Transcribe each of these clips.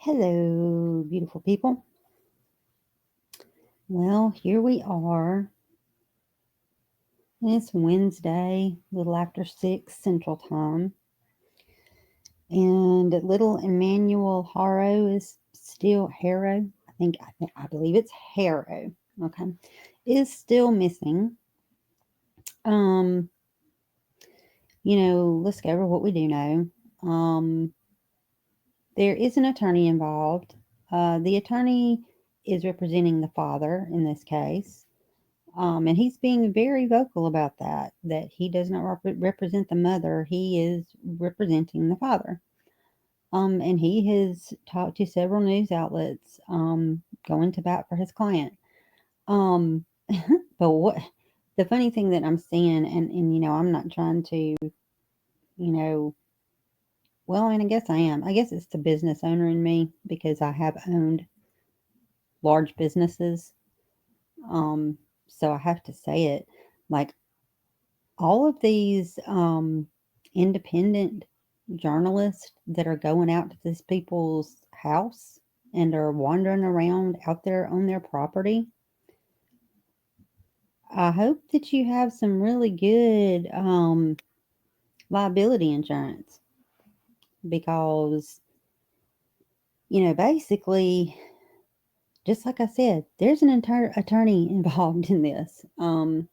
Hello, beautiful people. Well, here we are. It's Wednesday, a little after 6 Central Time. And little Emmanuel Haro is still Haro. I believe it's Haro. Okay. Is still missing. Um, let's go over what we do know. There is an attorney involved. The attorney is representing the father in this case. And he's being very vocal about that he does not represent the mother. He is representing the father. And he has talked to several news outlets, going to bat for his client. Um, but what the funny thing that I'm seeing, and I'm not trying to, well, I mean, I guess I am. I guess it's the business owner in me because I have owned large businesses. So I have to say it. Like, all of these independent journalists that are going out to these people's house and are wandering around out there on their property, I hope that you have some really good liability insurance because, basically, just like I said, there's an entire attorney involved in this. And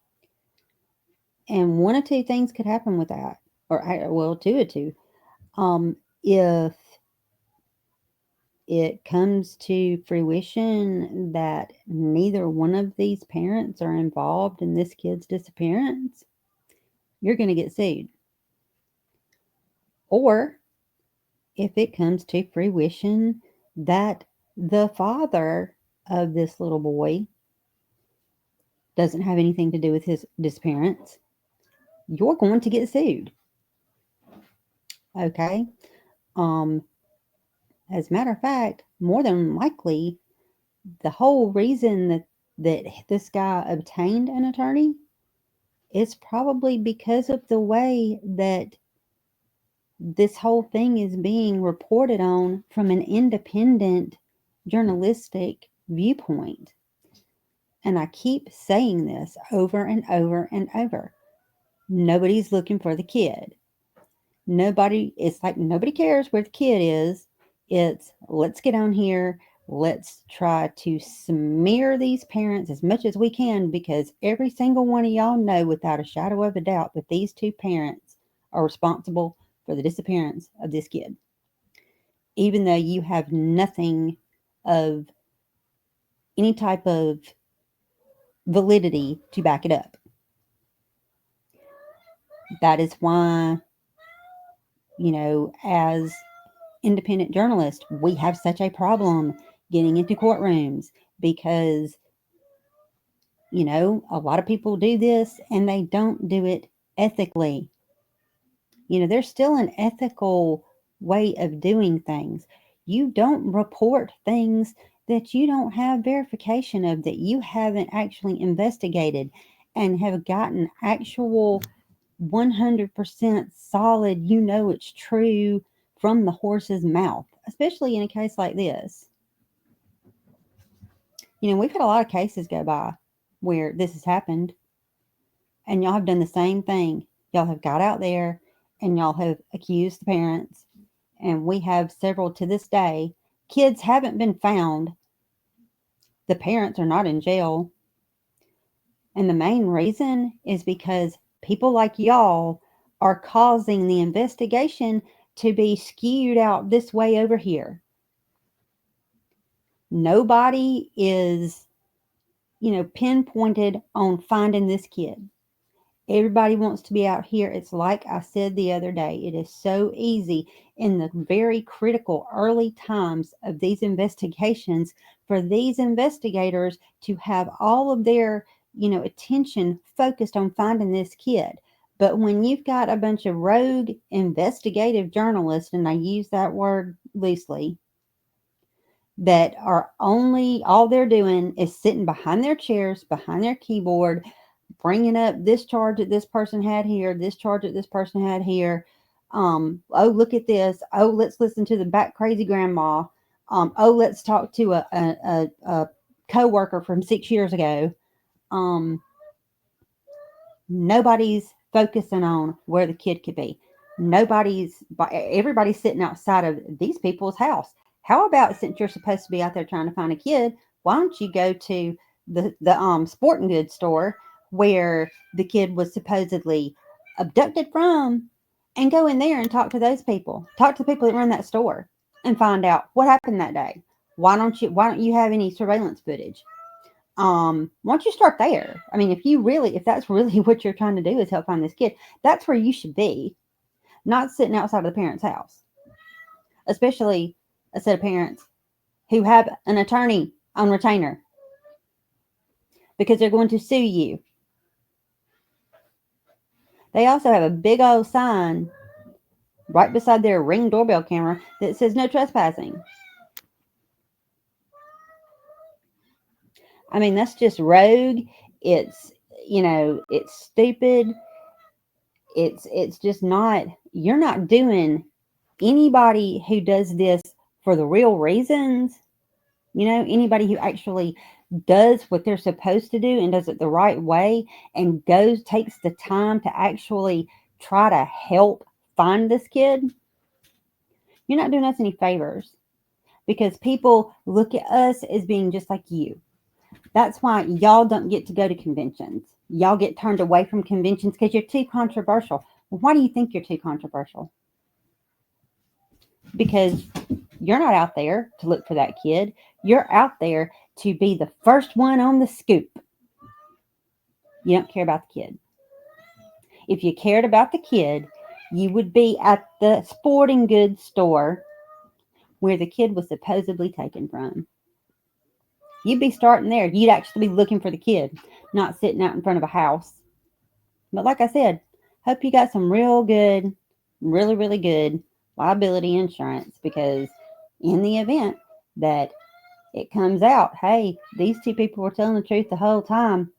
one of two things could happen with that, well, two or two. If it comes to fruition that neither one of these parents are involved in this kid's disappearance, you're going to get sued. Or if it comes to fruition that the father of this little boy doesn't have anything to do with his disappearance, you're going to get sued. Okay? Um, as a matter of fact, more than likely, the whole reason that this guy obtained an attorney is probably because of the way that this whole thing is being reported on from an independent journalistic viewpoint. And I keep saying this over and over and over. Nobody's looking for the kid. It's like nobody cares where the kid is. It's let's get on here. Let's try to smear these parents as much as we can because every single one of y'all know without a shadow of a doubt that these two parents are responsible for the disappearance of this kid. Even though you have nothing of any type of validity to back it up. That is why, as independent journalists, we have such a problem getting into courtrooms because, a lot of people do this and they don't do it ethically. There's still an ethical way of doing things. You don't report things that you don't have verification of, that you haven't actually investigated and have gotten actual 100% solid, it's true from the horse's mouth, especially in a case like this. We've had a lot of cases go by where this has happened, and y'all have done the same thing. Y'all have got out there and y'all have accused the parents, and we have several to this day. Kids haven't been found. The parents are not in jail. And the main reason is because people like y'all are causing the investigation to be skewed out this way over here. Nobody is, pinpointed on finding this kid. Everybody wants to be out here. It's like I said the other day, it is so easy in the very critical early times of these investigations for these investigators to have all of their, attention focused on finding this kid. But when you've got a bunch of rogue investigative journalists, and I use that word loosely, that are all they're doing is sitting behind their chairs, behind their keyboard, bringing up this charge that this person had here, this charge that this person had here. Oh, look at this. Oh, let's listen to the back crazy grandma. let's talk to a co-worker from 6 years ago. Um, Nobody's focusing on where the kid could be. Everybody's sitting outside of these people's house. How about, since you're supposed to be out there trying to find a kid, why don't you go to the sporting goods store where the kid was supposedly abducted from, and go in there and talk to those people. Talk to the people that run that store and find out what happened that day. Why don't you have any surveillance footage? Once you start there, I mean, if that's really what you're trying to do is help find this kid, that's where you should be, not sitting outside of the parent's house, especially a set of parents who have an attorney on retainer because they're going to sue you. They also have a big old sign right beside their Ring doorbell camera that says no trespassing. I mean, that's just rogue. It's, it's stupid. It's just not, you're not doing, anybody who does this for the real reasons, anybody who actually does what they're supposed to do and does it the right way and takes the time to actually try to help find this kid, you're not doing us any favors, because people look at us as being just like you. That's why y'all don't get to go to conventions. Y'all get turned away from conventions because you're too controversial. Well, why do you think you're too controversial? Because you're not out there to look for that kid. You're out there to be the first one on the scoop. You don't care about the kid. If you cared about the kid, you would be at the sporting goods store where the kid was supposedly taken from. You'd be starting there. You'd actually be looking for the kid, not sitting out in front of a house. But like I said, hope you got some real good, really, really good liability insurance, because in the event that it comes out, hey, these two people were telling the truth the whole time,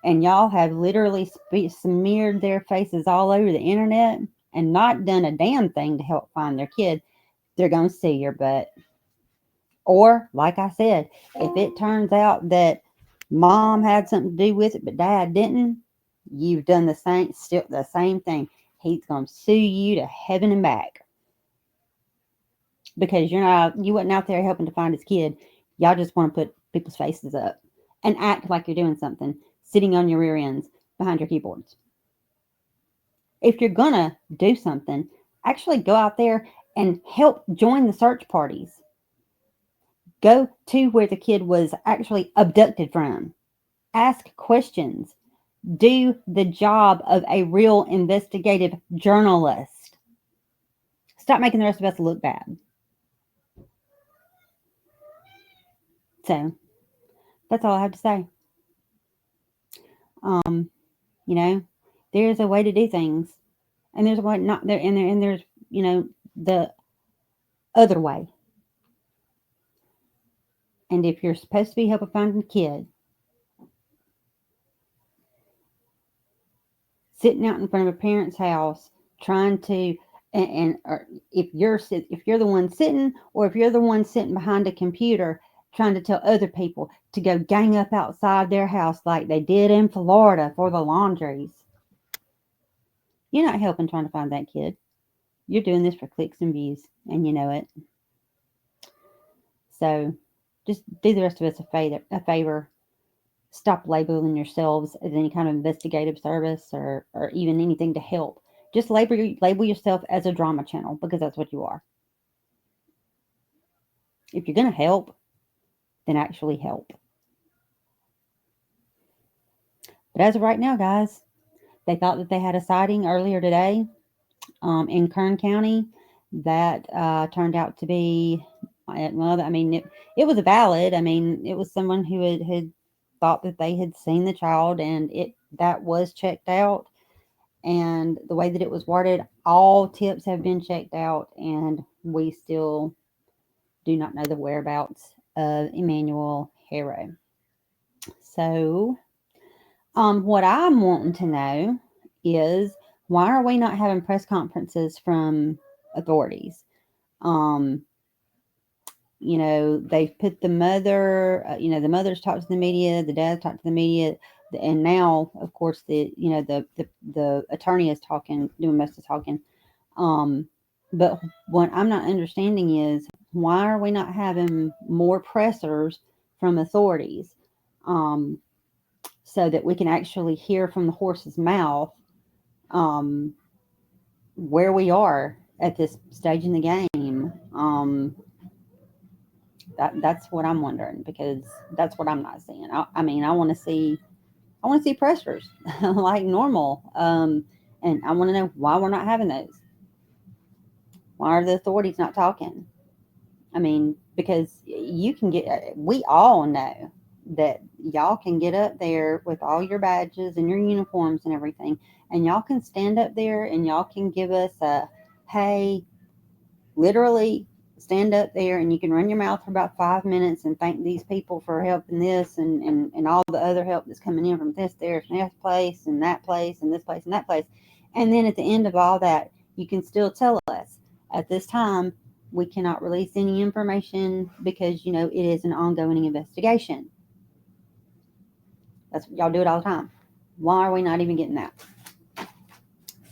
and y'all have literally smeared their faces all over the internet and not done a damn thing to help find their kid, they're going to sue your butt. Or, like I said, if it turns out that mom had something to do with it but dad didn't, you've done still the same thing. He's going to sue you to heaven and back, because you wasn't out there helping to find his kid. Y'all just want to put people's faces up and act like you're doing something, sitting on your rear ends behind your keyboards. If you're gonna do something, actually go out there and help join the search parties. Go to where the kid was actually abducted from. Ask questions. Do the job of a real investigative journalist. Stop making the rest of us look bad. So, that's all I have to say. There's a way to do things, and there's a way not there, and there's the other way. And if you're supposed to be helping find a kid, sitting out in front of a parent's house trying to, or if you're the one sitting, or if you're the one sitting behind a computer trying to tell other people to go gang up outside their house like they did in Florida for the laundries, you're not helping trying to find that kid. You're doing this for clicks and views, and you know it. So just do the rest of us a favor. Stop labeling yourselves as any kind of investigative service or even anything to help. Just label yourself as a drama channel, because that's what you are. If you're going to help, then actually help. But as of right now, guys, they thought that they had a sighting earlier today in Kern County. That turned out to be, well, I mean, it was valid. I mean, it was someone who had thought that they had seen the child, and that was checked out. And the way that it was worded, all tips have been checked out, and we still do not know the whereabouts of Emmanuel Haro. So, what I'm wanting to know is, why are we not having press conferences from authorities? They've put the mother, the mother's talked to the media, the dad's talked to the media, and now, of course, the attorney is talking, doing most of the talking. Um, but what I'm not understanding is, why are we not having more pressers from authorities, um, so that we can actually hear from the horse's mouth, um, where we are at this stage in the game. That's what I'm wondering, because that's what I'm not seeing. I mean, I want to see pressers like normal, and I want to know why we're not having those. Why are the authorities not talking? I mean, because we all know that y'all can get up there with all your badges and your uniforms and everything, and y'all can stand up there and y'all can give us a, hey, literally stand up there, and you can run your mouth for about 5 minutes and thank these people for helping this, and all the other help that's coming in from this, there, and that place, and that place, and this place, and that place. And then at the end of all that, you can still tell us, at this time, we cannot release any information because, it is an ongoing investigation. That's y'all do it all the time. Why are we not even getting that?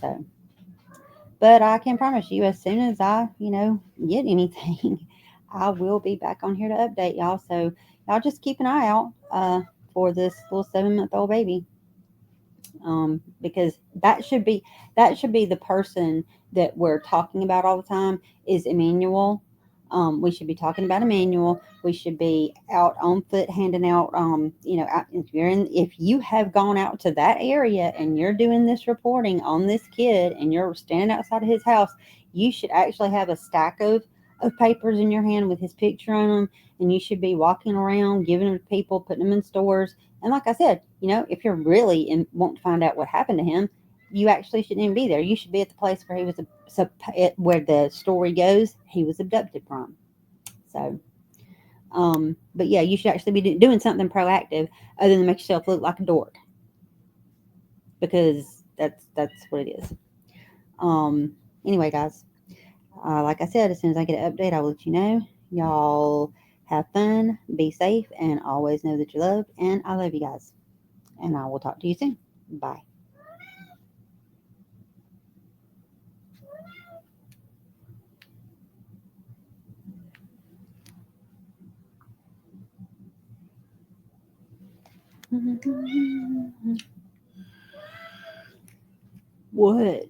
So, but I can promise you, as soon as I, get anything, I will be back on here to update y'all. So y'all just keep an eye out for this little 7-month-old baby, because that should be the person that we're talking about all the time, is Emmanuel. We should be talking about Emmanuel. We should be out on foot handing out, if you have gone out to that area and you're doing this reporting on this kid and you're standing outside of his house, you should actually have a stack of papers in your hand with his picture on them, and you should be walking around giving them to people, putting them in stores. And like I said, if you're really want to find out what happened to him, you actually shouldn't even be there. You should be at the place where he was, where the story goes, he was abducted from. So, but yeah, you should actually be doing something proactive other than make yourself look like a dork, because that's what it is. Anyway, guys, like I said, as soon as I get an update, I'll let you know. Y'all have fun, be safe, and always know that you're loved. And I love you guys. And I will talk to you soon. Bye. What?